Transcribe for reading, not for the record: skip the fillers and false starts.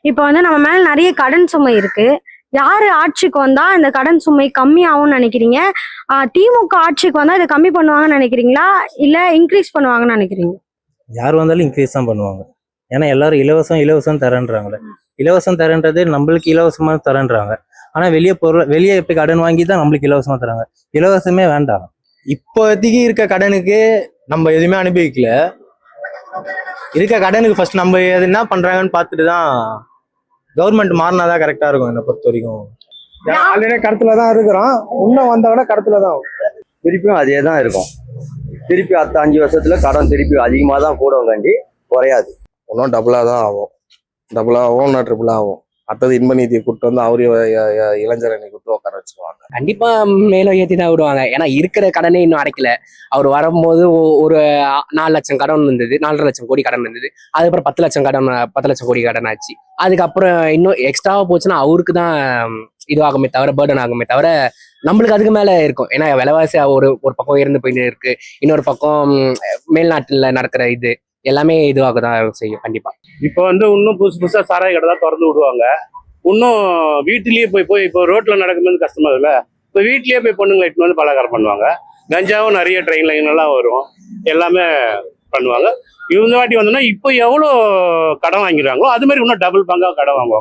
இப்போ வந்து நம்ம மேல நிறைய கடன் சுமை இருக்கு. யாரு ஆட்சிக்கு வந்தா இந்த கடன் சுமை கம்மியாகும்னு நினைக்கிறீங்க? திமுக ஆட்சிக்கு வந்தா இதை கம்மி பண்ணுவாங்கன்னு நினைக்கிறீங்களா? இல்ல இன்க்ரீஸ் பண்ணுவாங்கன்னு நினைக்கிறீங்க? யார் வந்தாலும் இன்க்ரீஸ் தான் பண்ணுவாங்க. ஏன்னா எல்லாரும் இலவசம் இலவசம் தரேன்றாங்களே. இலவசம் தரேன்றது நம்மளுக்கு இலவசமா தரேன்றாங்க. ஆனா வெளியே போய் கடன் வாங்கி தான் நம்மளுக்கு இலவசமா தராங்க. இலவசமே வேண்டாம். இப்போதைக்கு இருக்க கடனுக்கு நம்ம எதுவுமே அனுபவிக்கல. இருக்க கடனுக்கு ஃபர்ஸ்ட் நம்ம என்ன பண்றாங்கன்னு பார்த்துட்டு தான் கவர்மெண்ட் மாறினாதான் கரெக்டா இருக்கும். என்னை பொறுத்த வரைக்கும் ஆல்ரெடி கடத்துல தான் இருக்கிறோம். இன்னும் வந்தா கூட கடத்துல தான் திருப்பியும் அதே தான் இருக்கும். திருப்பி 5 வருஷத்துல கடன் திருப்பி அதிகமாக தான் போடுவோங்காண்டி குறையாது. ஒன்றும் டபுளாக தான் ஆகும். டபுளாக ஆகும், ஒன்றும் ட்ரிபிளாக ஆகும். அடுத்தது இன்ப நீதியை கூப்பிட்டு வந்து அவரு இளைஞரணி கூப்பிட்டு உட்கார வச்சுக்குவாங்க. கண்டிப்பா மேலும் ஏற்றி தான் விடுவாங்க. ஏன்னா இருக்கிற கடனே இன்னும் அடைக்கல. அவர் வரும்போது ஒரு 4 லட்சம் கடன் இருந்தது, 4.5 லட்சம் கோடி கடன் இருந்தது. அதுக்கப்புறம் 10 லட்சம் கடன், 10 லட்சம் கோடி கடன் ஆச்சு. அதுக்கப்புறம் இன்னும் எக்ஸ்ட்ராவா போச்சுன்னா அவருக்கு தான் இதுவாகுமே தவிர, பேர்டன் ஆகுமே தவிர நம்மளுக்கு அதுக்கு மேல இருக்கும். ஏன்னா விலைவாசி ஒரு பக்கம் இருந்து போயிட்டு இருக்கு, இன்னொரு பக்கம் மேல்நாட்டுல நடக்கிற இது எல்லாமே இதுவாக தான் செய்யும் கண்டிப்பா. இப்போ வந்து இன்னும் புதுசா சாராய கடை தான் திறந்து விடுவாங்க. இன்னும் வீட்டிலேயே போய் இப்போ ரோட்ல நடக்கும்போது கஷ்டமா இருக்குல்ல. இப்போ வீட்லயே போய் பொண்ணுங்களை இட்டு வந்து பலகாரம் பண்ணுவாங்க. கஞ்சாவும் நிறைய ட்ரெயின் லைன் எல்லாம் வரும், எல்லாமே பண்ணுவாங்க. இந்த வாட்டி வந்தோம்னா இப்போ எவ்வளோ கடன் வாங்கிடுறாங்களோ அது மாதிரி இன்னும் டபுள் பங்கா கடன் வாங்குவாங்க.